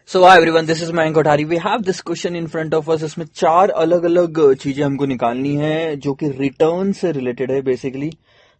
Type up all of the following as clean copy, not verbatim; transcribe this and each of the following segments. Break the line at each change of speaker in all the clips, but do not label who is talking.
So hi everyone, this is Mayank Kothari. We have this question in front of us. इसमें चार अलग अलग चीजें हमको निकालनी है जो कि रिटर्न से रिलेटेड है बेसिकली।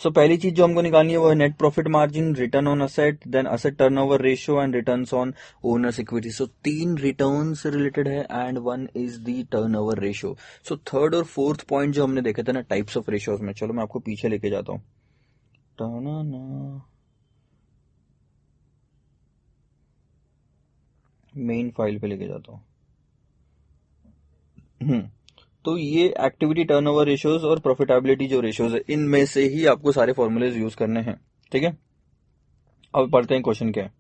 सो पहली चीज जो हमको निकालनी है वो है net profit margin, return on asset, then asset turnover ratio and returns on owners equity. So तीन रिटर्न से रिलेटेड है and one is the turnover ratio. So third और फोर्थ पॉइंट जो हमने देखे थे ना टाइप्स ऑफ रेशियोज में, चलो मैं आपको पीछे लेके जाता हूँ। मेन फाइल पे लेके जाता हूँ। तो ये एक्टिविटी टर्नओवर रेशियोज और प्रॉफिटेबिलिटी जो रेशियोज है, इनमें से ही आपको सारे फॉर्मूलेज यूज करने हैं। ठीक है, अब पढ़ते हैं क्वेश्चन क्या है।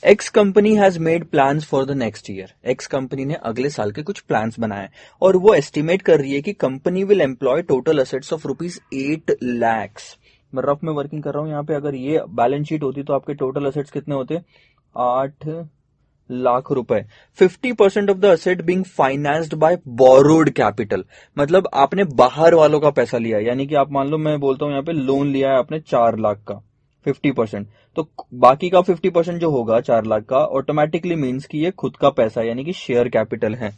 X company has made plans for the next year. X company ने अगले साल के कुछ प्लान्स बनाए और वो एस्टिमेट कर रही है कि company will employ total assets of ₹8 lakh. मैं रफ में वर्किंग कर रहा हूं यहाँ पे। अगर ये बैलेंस शीट होती तो आपके टोटल असेट्स कितने होते? 8 लाख रुपए। 50% of the asset being financed by borrowed capital. मतलब आपने बाहर वालों का पैसा लिया, यानी कि आप मान लो, मैं बोलता हूं यहाँ पे लोन लिया है आपने 4 लाख का, 50%। तो बाकी का 50% जो होगा 4 लाख का, ऑटोमेटिकली मीन्स कि ये खुद का पैसा यानी कि शेयर कैपिटल है।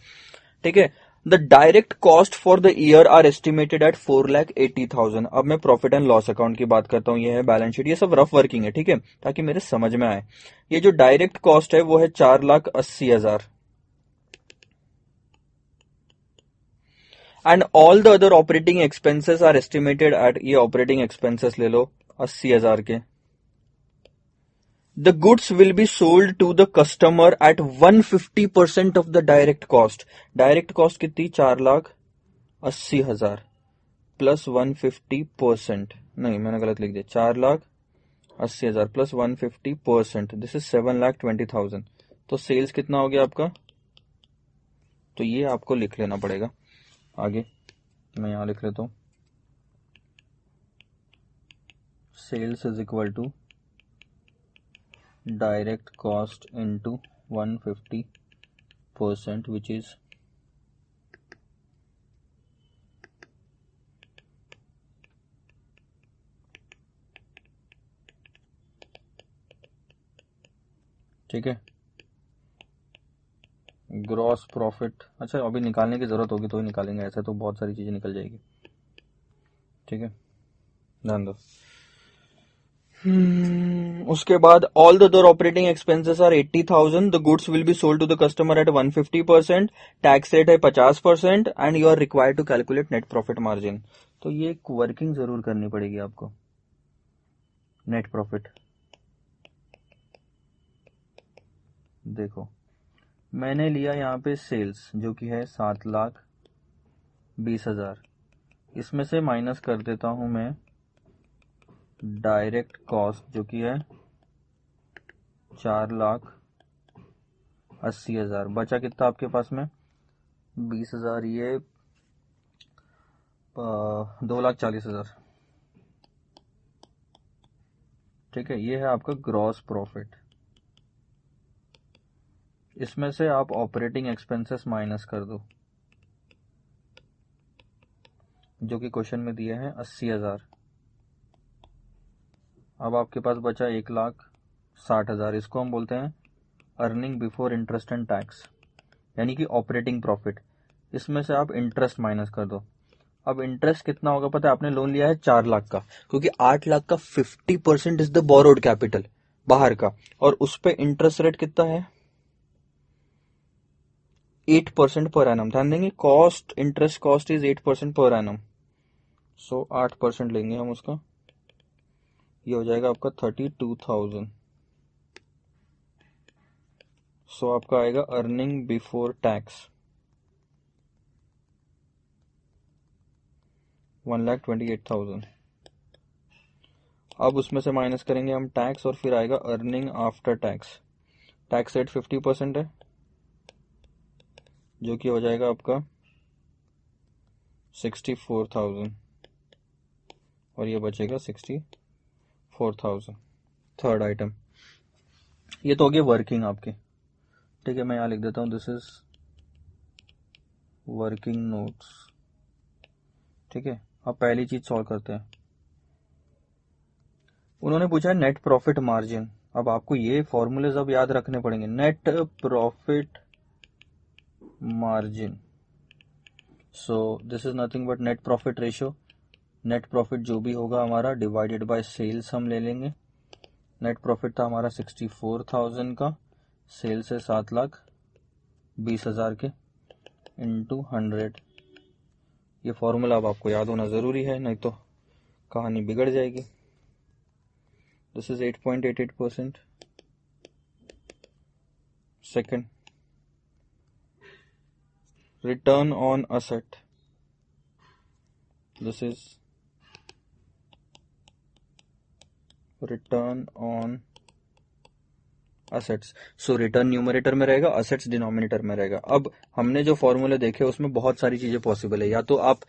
ठीक है। The direct cost for the year are estimated at 4,80,000। अब मैं प्रॉफिट एंड लॉस अकाउंट की बात करता हूं, ये है बैलेंस शीट। ये सब रफ वर्किंग है, ठीक है, ताकि मेरे समझ में आए। ये जो डायरेक्ट कॉस्ट है वो है 4,80,000 and all the other operating expenses are estimated at, ये ऑपरेटिंग एक्सपेंसेस ले लो 80,000 के। The goods will be sold to the customer at 150% of the direct cost. Direct cost कितनी? 4,80,000 प्लस 150%। नहीं, मैंने गलत लिख दिया। 4,80,000 प्लस 150%, दिस इज 7,20,000। तो सेल्स कितना हो गया आपका? तो ये आपको लिख लेना पड़ेगा। आगे मैं यहां लिख लेता हूं, sales is equal to direct cost into 150%, which is ठीक है ग्रॉस प्रॉफिट। अच्छा, अभी निकालने की जरूरत होगी तो ही निकालेंगे, ऐसे तो बहुत सारी चीजें निकल जाएगी। ठीक है, ध्यान दो। उसके बाद all the other operating expenses are 80,000। The goods will be sold to the customer at 150%। Tax rate है 50% and you are required to calculate net profit margin. तो ये एक वर्किंग जरूर करनी पड़ेगी आपको। नेट प्रॉफिट देखो, मैंने लिया यहाँ पे सेल्स जो कि है 7,20,000। इसमें से माइनस कर देता हूं मैं डायरेक्ट कॉस्ट जो कि है 4,80,000। बचा कितना आपके पास में? 20,000, ये 2,40,000। ठीक है, ये है आपका ग्रॉस प्रॉफिट। इसमें से आप ऑपरेटिंग एक्सपेंसेस माइनस कर दो जो कि क्वेश्चन में दिया है 80,000। अब आपके पास बचा 1,60,000। इसको हम बोलते हैं earning before interest and tax, यानी कि ऑपरेटिंग प्रॉफिट। इसमें से आप इंटरेस्ट माइनस कर दो। अब इंटरेस्ट कितना होगा पता है? आपने लोन लिया है 4 लाख का, क्योंकि 8 लाख का 50% इज द बोरोड कैपिटल बाहर का, और उस पे इंटरेस्ट रेट कितना है? 8% पर एनम। ध्यान देंगे, cost, interest cost is 8% per annum. सो 8% लेंगे हम उसका, ये हो जाएगा आपका 32,000। सो आपका आएगा अर्निंग बिफोर टैक्स 1,28,000। अब उसमें से माइनस करेंगे हम टैक्स और फिर आएगा earning after tax. Tax rate 50% है जो कि हो जाएगा आपका 64,000 और ये बचेगा 64,000। थर्ड आइटम, ये तो हो गया वर्किंग आपकी। ठीक है, मैं यहां लिख देता हूं दिस इज वर्किंग नोट्स। ठीक है, अब पहली चीज सॉल्व करते हैं। उन्होंने पूछा है नेट प्रॉफिट मार्जिन। अब आपको ये फॉर्मूलेज अब याद रखने पड़ेंगे। Net profit margin, so this is nothing but net profit ratio. Net profit जो भी होगा हमारा डिवाइडेड बाय सेल्स हम ले लेंगे। नेट प्रॉफिट था हमारा 64,000 का, सेल्स है 7,20,000 के, इंटू 100। ये फॉर्मूला अब आपको याद होना जरूरी है, नहीं तो कहानी बिगड़ जाएगी। This is 8.88%। Second, return on asset, this is return on assets. So return numerator में रहेगा, असेट्स डिनोमिनेटर में रहेगा। अब हमने जो फॉर्मूले देखे उसमें बहुत सारी चीजें पॉसिबल है। या तो आप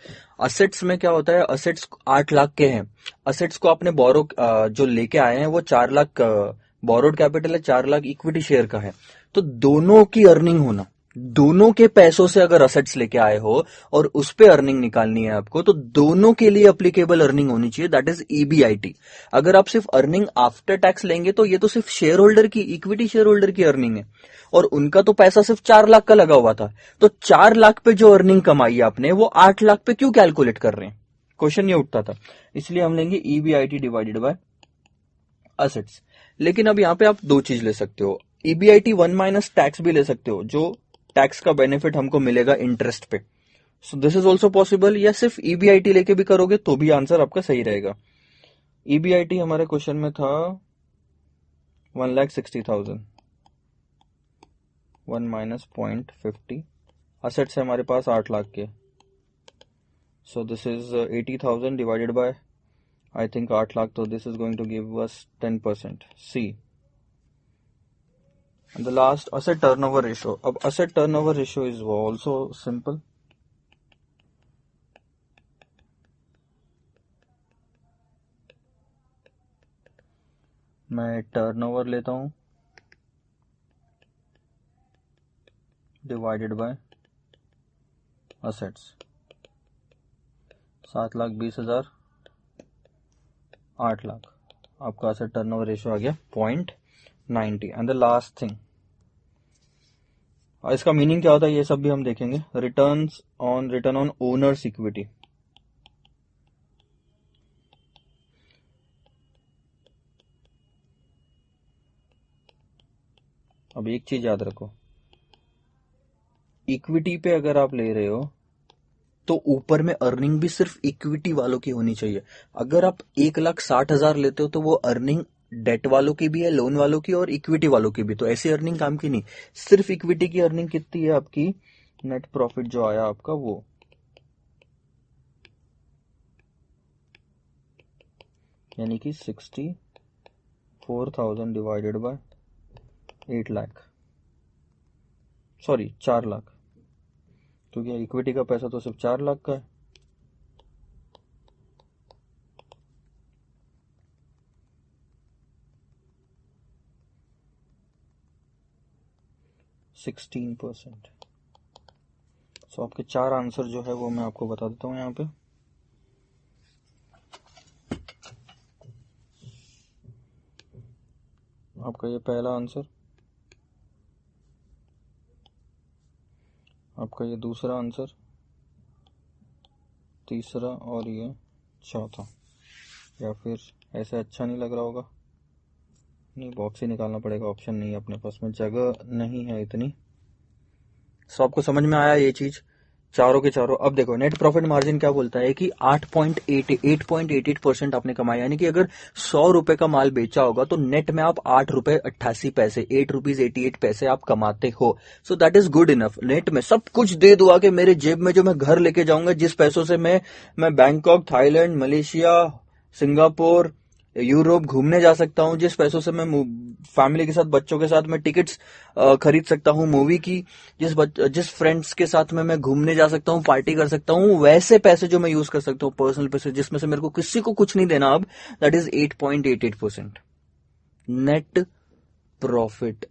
असेट्स में क्या होता है, असेट्स 8 लाख के हैं, असेट्स को आपने बोरो जो लेके आए हैं वो 4 लाख बोरोड कैपिटल है, 4 लाख इक्विटी शेयर का है। तो दोनों की अर्निंग होना, दोनों के पैसों से अगर असेट्स लेके आए हो और उस पे अर्निंग निकालनी है आपको, तो दोनों के लिए अप्लीकेबल अर्निंग होनी चाहिए, दैट इज ईबीआईटी। अगर आप सिर्फ अर्निंग आफ्टर टैक्स लेंगे तो ये तो सिर्फ शेयर होल्डर की, इक्विटी शेयर होल्डर की अर्निंग है, और उनका तो पैसा सिर्फ 4 लाख का लगा हुआ था। तो 4 लाख पे जो अर्निंग कमाई आपने वो 8 लाख पे क्यों कैलकुलेट कर रहे हैं, क्वेश्चन ये उठता था। इसलिए हम लेंगे ईबीआईटी डिवाइडेड बाय असेट्स। लेकिन अब यहां पे आप दो चीज ले सकते हो, ईबीआईटी 1 माइनस टैक्स भी ले सकते हो, जो टैक्स का बेनिफिट हमको मिलेगा इंटरेस्ट पे। सो दिस इज ऑल्सो पॉसिबल, या सिर्फ ईबीआईटी लेके भी करोगे तो भी आंसर आपका सही रहेगा। ईबीआईटी हमारे क्वेश्चन में था 1,60,000, 1 माइनस 0.50, असेट्स है हमारे पास 8 लाख के, so this is 80,000 divided by I think 8 lakh, तो this is going to give us 10%, see. And the last, asset turnover ratio. अब asset turnover ratio is also simple. मैं टर्नओवर लेता हूं डिवाइडेड बाय असेट्स, 7,20,000, 8 लाख, आपका asset turnover ratio आ गया 0.90। And the last thing, इसका meaning क्या होता है ये सब भी हम देखेंगे। रिटर्न ऑन ओनर्स इक्विटी, अब एक चीज याद रखो, इक्विटी पे अगर आप ले रहे हो तो ऊपर में अर्निंग भी सिर्फ इक्विटी वालों की होनी चाहिए। अगर आप 1,60,000 लेते हो तो वो अर्निंग डेट वालों की भी है, लोन वालों की और इक्विटी वालों की भी, तो ऐसी अर्निंग काम की नहीं। सिर्फ इक्विटी की अर्निंग कितनी है आपकी, नेट प्रॉफिट जो आया आपका वो, यानी कि 64,000 divided by 8 lakh, sorry 4 lakh, क्योंकि इक्विटी का पैसा तो सिर्फ 4 लाख का है। %16। सो आपके 4 आंसर जो है वो मैं आपको बता देता हूं यहाँ पे। आपका ये पहला आंसर, आपका ये दूसरा आंसर, तीसरा और ये चौथा। या फिर ऐसे अच्छा नहीं लग रहा होगा, नहीं बॉक्स ही निकालना पड़ेगा, ऑप्शन नहीं है अपने पास में, जगह नहीं है इतनी। सो आपको समझ में आया ये चीज, चारों के चारों। अब देखो नेट प्रॉफिट मार्जिन क्या बोलता है कि 8.88% आपने कमाया, यानी कि अगर 100 रुपए का माल बेचा होगा तो नेट में आप 8 रुपए 88 पैसे, 8 रुपीज 88 पैसे आप कमाते हो। So that is good enough. Net में सब कुछ दे दो आके मेरे जेब में, जो मैं घर लेके जाऊंगा, जिस पैसों से मैं Bangkok, Thailand, Malaysia, Singapore, Europe घूमने जा सकता हूं, जिस पैसों से मैं फैमिली के साथ, बच्चों के साथ मैं टिकट्स खरीद सकता हूं मूवी की, जिस फ्रेंड्स के साथ मैं घूमने जा सकता हूं, पार्टी कर सकता हूं, वैसे पैसे जो मैं यूज कर सकता हूं, पर्सनल पैसे, जिसमें से मेरे को किसी को कुछ नहीं देना अब, दैट इज 8.88% नेट प्रॉफिट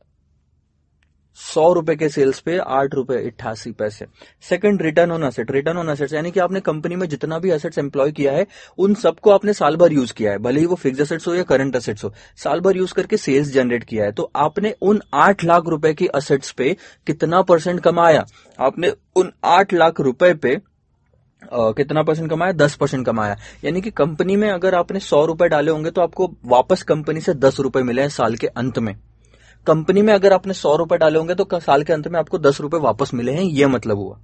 ₹100 के सेल्स पे ₹8.88। Second, return on asset. Return on assets यानी कि आपने कंपनी में जितना भी असेट्स एम्प्लॉय किया है उन सबको आपने साल भर यूज किया है, भले ही वो फिक्स असेट्स हो या करंट असेट्स हो, साल भर यूज करके सेल्स जनरेट किया है। तो आपने उन 8 लाख रुपए की असेट्स पे कितना परसेंट कमाया? आपने उन 8 लाख रुपए पे कितना परसेंट कमाया? 10% कमाया। यानी कि कंपनी में अगर आपने ₹100 डाले होंगे तो आपको वापस कंपनी से ₹10 मिले हैं साल के अंत में। कंपनी में अगर आपने ₹100 डाले होंगे तो साल के अंत में आपको ₹10 वापस मिले हैं, ये मतलब हुआ।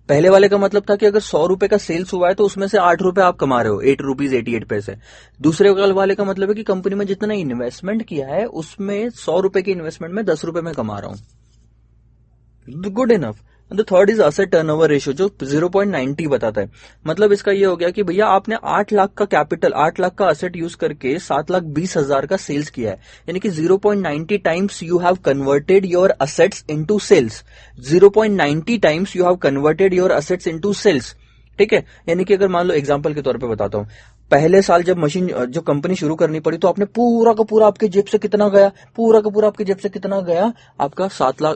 पहले वाले का मतलब था कि अगर ₹100 का सेल्स हुआ है तो उसमें से ₹8 आप कमा रहे हो, ₹8.88। दूसरे वाले का मतलब है कि कंपनी में जितना इन्वेस्टमेंट किया है उसमें ₹100 के इन्वेस्टमेंट में ₹10 में कमा रहा हूं। Good enough. The third is asset turnover ratio, जो 0.90 बताता है। मतलब इसका ये हो गया कि भैया आपने 8 लाख का कैपिटल, 8 लाख का असेट यूज करके 7,20,000 का सेल्स किया है, यानी कि 0.90 times you have converted your assets into sales. 0.90 times you have converted your assets into sales. ठीक है, यानी कि अगर मान लो एग्जांपल के तौर पे बताता हूं, पहले साल जब मशीन जो कंपनी शुरू करनी पड़ी तो आपने पूरा का पूरा आपके जेब से कितना गया? पूरा का पूरा आपके जेब से कितना गया? आपका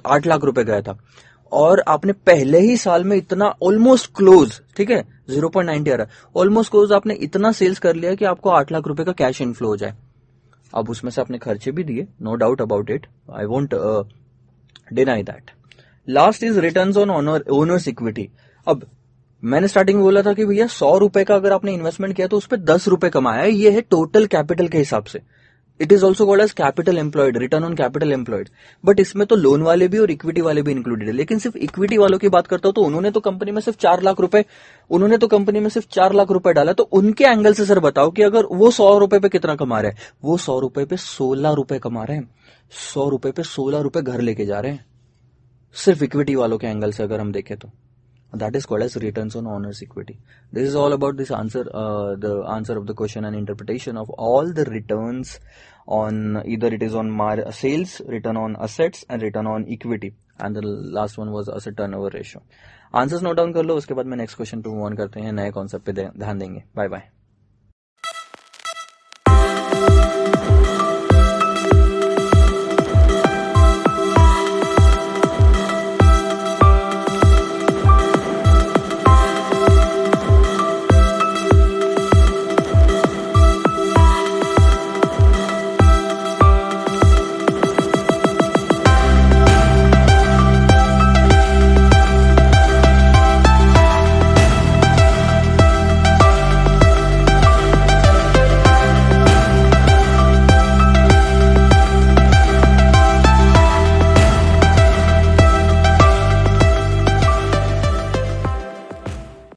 8 लाख रुपए गया था, और आपने पहले ही साल में इतना ऑलमोस्ट क्लोज, ठीक है 0.90 आ रहा है, ऑलमोस्ट क्लोज आपने इतना सेल्स कर लिया कि आपको 8 लाख रुपए का कैश इनफ्लो हो जाए। अब उसमें से आपने खर्चे भी दिए, no doubt about it, I won't deny that. Last is returns on owners equity. अब मैंने स्टार्टिंग में बोला था कि भैया ₹100 का अगर आपने इन्वेस्टमेंट किया तो उस पर ₹10 कमाया है, ये है टोटल कैपिटल के हिसाब से। It is also called as capital employed, return on capital employed. But इसमें तो लोन वाले भी और इक्विटी वाले भी इंक्लूडेड है। लेकिन सिर्फ इक्विटी वालों की बात करता हूं तो उन्होंने तो कंपनी में सिर्फ 4 लाख रुपए डाला। तो उनके एंगल से सर बताओ कि अगर वो ₹100 पे कितना कमा रहे हैं? वो ₹100 पे ₹16 कमा रहे हैं। ₹100 पे ₹16 घर लेके जा रहे हैं, सिर्फ इक्विटी वालों के एंगल से अगर हम देखें तो। That is called as returns on owner's equity. This is all about this answer, the answer of the question and interpretation of all the returns on either it is on sales, return on assets and return on equity. And the last one was asset turnover ratio. Answers note down कर लो, उसके बाद मैं next question पे move on करते हैं, नए concept पे ध्यान देंगे। Bye bye.